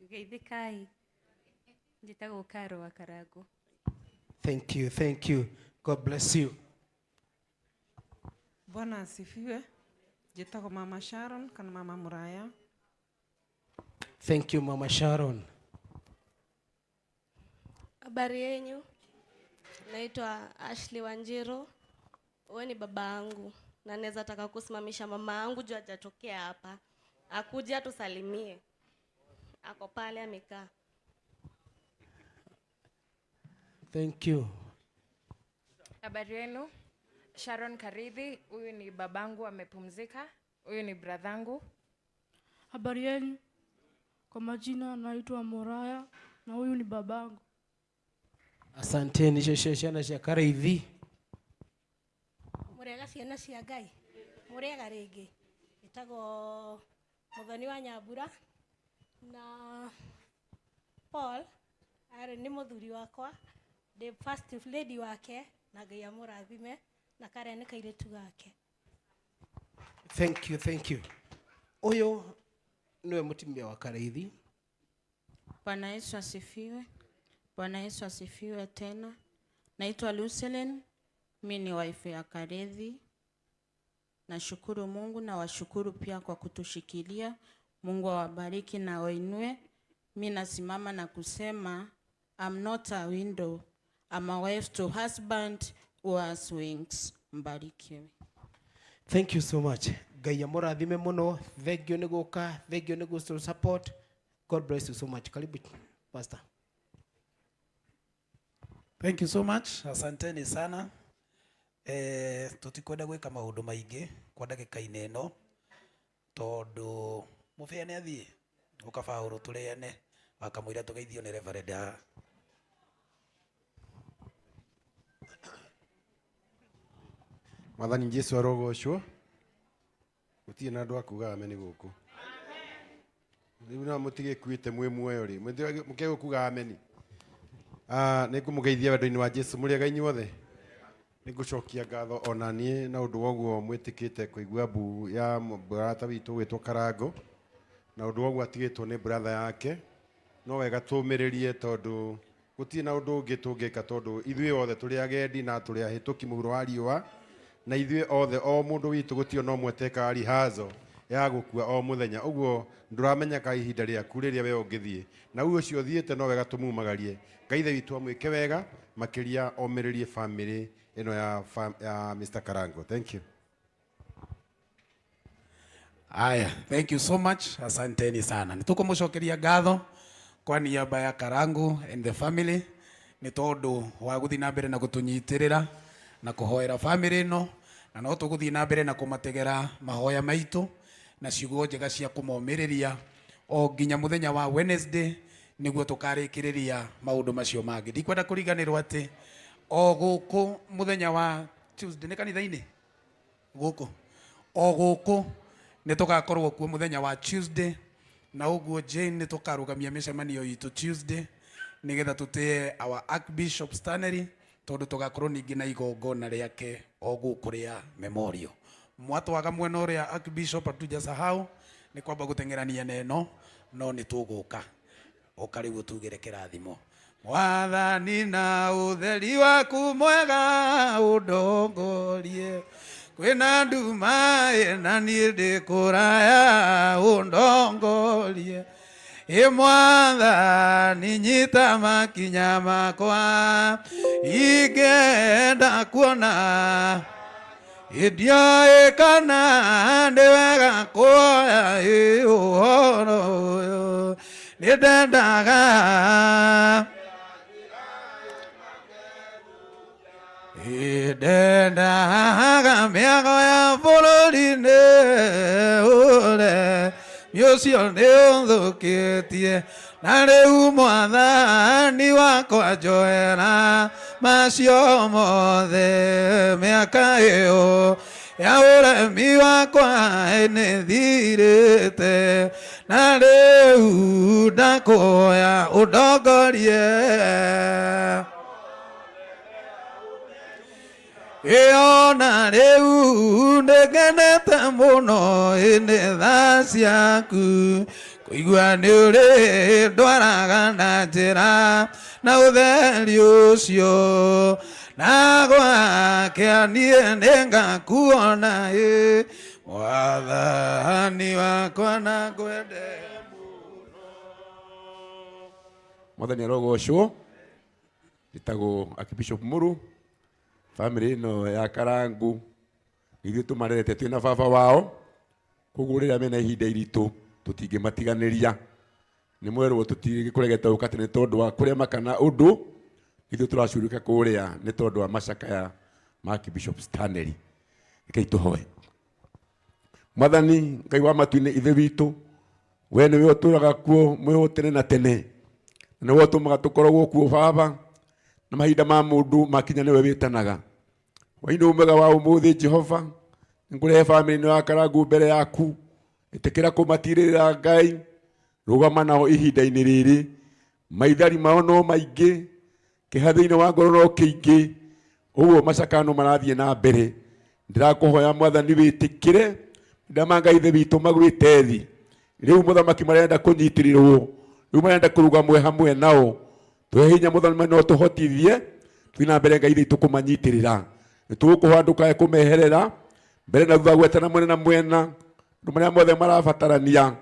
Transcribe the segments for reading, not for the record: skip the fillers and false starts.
Geithikai. Njitagwo Karo wa Karangu. Thank you, thank you. God bless you. Bwana asifiwe. Njitagwo Mama Sharon kana Mama Muraya. Thank you, Mama Sharon. Habari yenu? Naitwa Ashley Wanjiro. Wewe ni baba yangu na naweza taka kusimamisha mama yangu juu hajatokea hapa. Akuje atusalimie. Ako pale amekaa. Thank you. Habari yenu? Sharon Karidhi, huyu ni babangu amepumzika. Huyu ni bradhangu. Habari yenu? Kwa majina naitwa Moraya na huyu ni babangu. Asanteni sheshana shakara hivi. Murega ciana cia Ngai. Murega ringi. Itago Muthoni wa Nyambura na Paul ari ni muthuri wakwa, the first lady wake na Ngai amurathime na Karen kairetu gake. Thank you, thank you. Oyo niwe mutimia wa Kareithi. Bwana Yesu asifiwe. Bwana Yesu asifiwe tena. Naitwa Lucelen, mimi ni wife ya Kareithi. Nashukuru Mungu na washukuru pia kwa kutushikilia. Mungu awabariki na wainue. Mimi nasimama na kusema I'm not a window. I'm a wife to husband who has wings. Mbarikiwe. Thank you so much. Ngai amurathime muno. Thank you ni guka, thank you ni gusto support. God bless you so much. Karibu pastor. Thank you so much. Asanteni sana. Tutikwenda gwika maundu maingi kwa ndagika ineno tondu mufeane athie ukabauru tureane akamwira tugeithio ni reverend. Mwathani Jesu arogocwo. Gutie na andu akuga ameni guku. Riu na mutige kuite mwe muoyo ri. Mukego kuga ameni. Nikumugeithia wendo-ini wa Jesu muri Ngai nyuothe. Nigucokia ngatho onanie na undu woguo mwitikite kuigua mbu ya brother witu gwitwo Karangu na undu woguo atigitwo ni brother yake. No wega tumiririe tondu gutie na undu ungi tungika tondu ithuĩ othe turi agendi na turi ahituki mũhuro wa riũa na ithuĩ othe o mundu witu gutio no mweteka rihazo ya gukua o muthenya. Uguo nduramenya ka ihinda rĩaku rĩrĩa we ũngĩthie na ucio ũcio thiĩte no wega tumumagarie. Ngai ithe witũ amwĩke wega makiria omĩrĩrie family ino ya Mr. Karangu. Thank you. Aya, thank you so much. Asanteni sana. Nitukumũcokeria ngatho kwa niaba ya Karangu and the family ni tondu wa guthii na mbere na gutunyitirira na kuhoera family no na no tuguthii na mbere na kumategera mahoya maitu na ciugo njega cia kumomiriria o nginya muthenya wa Wednesday niguo tukarikiriria maundu macio mangi. Ndikwenda kuriganirwo ati o guku muthenya wa Tuesday ni kanitha-ini guku o guku ni tugakorwo kuo muthenya wa Tuesday na uguo Jane ni tukarugamia micemanio itu Tuesday nigetha tutie our Archbishop Stanley tondu tugakorwo ningi na igongona riake o guku ria memorial. Mwatwaga mwena uria Archbishop atujasahau ni kwamba gutengerania neno no ni tuguka ukarigu tugire kirathimo. Mwathani na utheri waku mwega undongorie kwina nduma na niĩ ndĩ kũraya undongorie Mwathani nyita makinya makwa ingĩenda kuona ndioĩ kana nĩ wega kuoya ũhoro ũyũ nĩ ndendaga ndendaga mĩago ya bũrũri-inĩ ũrĩa ũcio nĩ ũthũkĩtie na rĩu Mwathani wakwa njoera macio mothe mĩaka ĩyo ya ũremi wakwa nĩ thirĩte na rĩu ndakuoya ũndongorie na rĩu nĩngenete mũno nĩ tha ciaku kuigua nĩ ũrĩ ndwaraga na njĩra na ũtheri ũcio na gwake niĩ nĩngakuona Mwathani wakwa na ngwende Mwathani arogocwo njĩtagwo Archbishop Muru family ĩno ya Karangu ithuĩ tũmarerete twĩna baba wao koguo rĩrĩa mena ihinda iritũ tũtingĩmatiganĩria nĩ mwerwo tũtigĩkũregeta ũka tene tondũ wa kũrĩa makana ũndũ ithuĩ tũracurũka kũrĩa nĩ tondũ wa macakaya ma Archbishop Stanley reke itũhoe Mwathani Ngai wa matu-inĩ ithe witũ we nĩwe ũtũraga kuo mwĩhũ tene na tene nĩwe ũtũmaga tũkoragwo kuo baba na mahinda ma mũndũ makinya nĩwe wĩtanaga wainĩ ũmega wa ũmũthĩ Jehova ngũrehe family ĩno ya Karangu mbere yaku ĩtĩkĩra kũmatirĩrĩra Ngai rũgama nao ihinda-inĩ rĩrĩ maithari mao no maingĩ kĩhathĩ-inĩ wa ngoro no kĩingĩ ũguo macakano marathiĩ na mbere ndĩrakũhoya Mwathani wĩtĩkĩre ndamanga ithe witũ magwĩte thi rĩu mũthamaki marenda kũnyitĩrĩrwo rĩu marenda kũrũgamwe hamwe nao tũhe hinya mũthamaki no tũhotithie twĩ na mbere Ngai itũ kũmanyitĩrĩra nĩtũgũkũhoya ndũkae kũmeherera mbere na thutha gwetana mwena na mwena andũ marĩa mothe marabatarania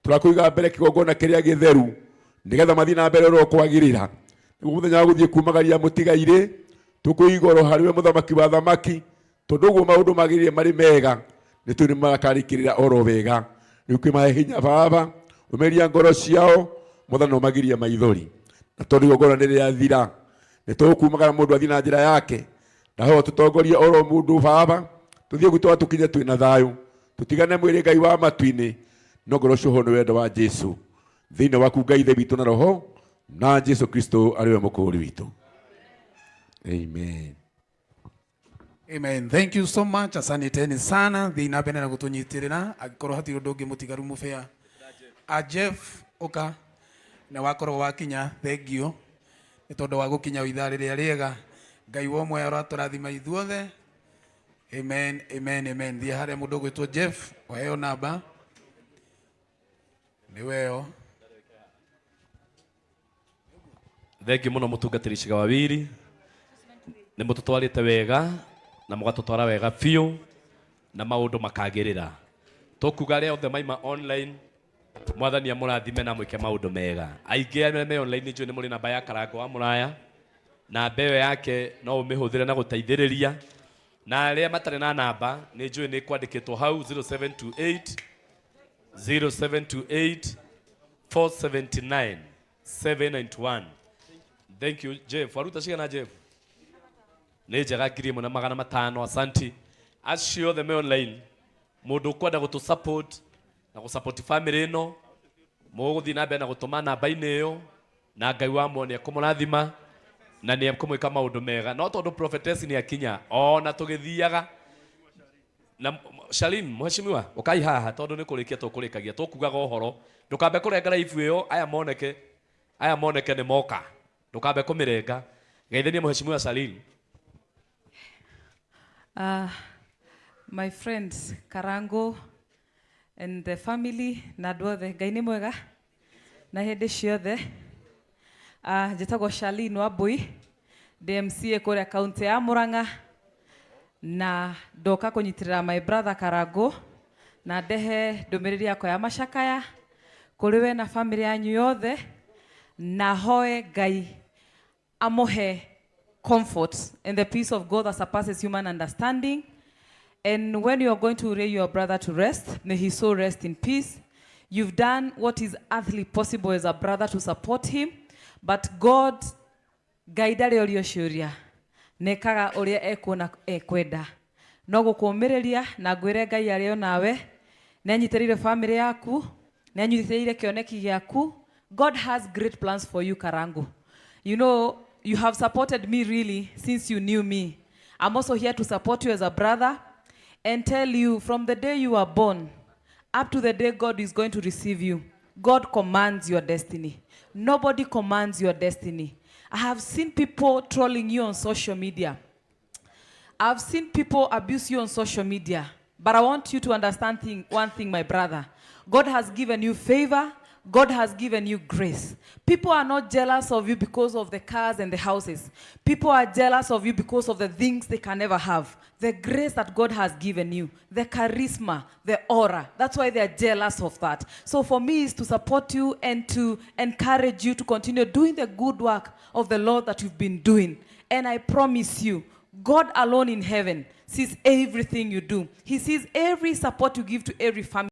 tũrakũiga mbere kĩgongona kĩrĩa gĩtheru nĩgetha mathiĩ na mbere oro kwagĩrĩra nĩguo mũthenya wa gũthiĩ kumagaria mũtigairĩ tũkũiga oro harĩwe mũthamaki wa thamaki tondũ ũguo maũndũ magĩrĩire marĩ mega nĩtũĩ nĩmakarĩkĩrĩra oro wega rĩu kĩmahe hinya baba ũmeria ngoro ciao Mwathani ũmagirie maithori na tondũ igongona nĩ rĩathira nĩtũgũkumagara mũndũ athiĩ na njĩra yake ndahoya tũtongorie oro mũndũ baba tũthiĩ gwitũ tũkinye twĩna thayũ tũtigane mwĩrĩ Ngai wa matu-inĩ no ngoro cioho nĩ wendo wa Jesu thĩinĩ waku Ngai ithe witũ na roho na Jesu Kristo arĩwe mũkũũri witũ amen. Amen. Thank you so much. Asanteni sana. Thina bene na gũtũnyitĩrĩra angĩkorwo hatirĩ ũndũ ũngĩ mũtigaru mũbĩa. Jeff ũka na wakorwo wakinya thank you nĩ tondũ wa gũkinya ithaa rĩrĩa rĩega Ngai wa ũmwe aratũrathima ithuothe. Amen, amen, amen. Thiĩ harĩa mũndũ ũgwĩtwo Jeff ũheo namba nĩ weo. Thank you mũno mũtungatĩri ciga wawiri nĩ mũtũtwarĩte wega na mũgatũtwara wega biũ na maũndũ makagĩrĩra tũkuga arĩa othe maima online Mwathani amũrathime na mwĩke maũndũ mega aingĩ arĩa me online njũĩ nĩ mũrĩ namba ya Karangu wa Mũraya namba ĩyo yake no ũmĩhũthĩre na gũteithĩrĩria na arĩa matarĩ na namba nĩ njũĩ nĩ kwandĩkĩtwo hau 0728 479 791. Thank you Jeff. Waruta cigana Jeff? Nĩ njega 1,500. Asanti. Acio othe me online mũndũ ũkwenda gũtũ support na gũsupport family ĩno mũgũthiĩ na mbere na gũtũma namba-inĩ ĩyo na Ngai wa muone kũmũrathima na nĩ ekũmwĩka maũndũ mega no tondũ prophetess nĩ akinya ona tũgĩthiaga na Shalin mheshimiwa ũkai haha tondũ nĩ kũrĩkia tũkũrĩkagia tũkugaga ũhoro ndũkambe kũrenga live ĩyo aya moneke nĩ moka ndũkambe kũmĩrenga geithania mheshimiwa Shalin. My friends Karangu and the family na andũ othe Ngai nĩ mwega na hĩndĩ ciothe. Njĩtagwo Shalin Wambui DMCA kũrĩa kaunti ya Murang'a na ndoka kũnyitĩrĩra my brother Karangu na ndehe ndũmĩrĩri yakwa ya macakaya kũrĩ we na family yanyu yothe na hoe Ngai amũhe comfort and the peace of God that surpasses human understanding. And when you are going to lay your brother to rest, may his soul rest in peace. You've done what is earthly possible as a brother to support him, but God gaidare ũrĩa ciũria nekaga ũrĩa ekuona ekwenda no gũkũmĩrĩria na ngwĩre Ngai arĩ o nawe nĩ anyitĩrĩire family yaku nĩ anyitĩrĩire kĩoneki gĩaku. God has great plans for you Karangu. You know, you have supported me really since you knew me. I'm also here to support you as a brother and tell you from the day you were born up to the day God is going to receive you, God commands your destiny. Nobody commands your destiny. I have seen people trolling you on social media. I've seen people abuse you on social media. But I want you to understand one thing, my brother. God has given you favor. God has given you grace. People are not jealous of you because of the cars and the houses. People are jealous of you because of the things they can never have. The grace that God has given you, the charisma, the aura. That's why they are jealous of that. So for me is to support you and to encourage you to continue doing the good work of the Lord that you've been doing. And I promise you, God alone in heaven sees everything you do. He sees every support you give to every family.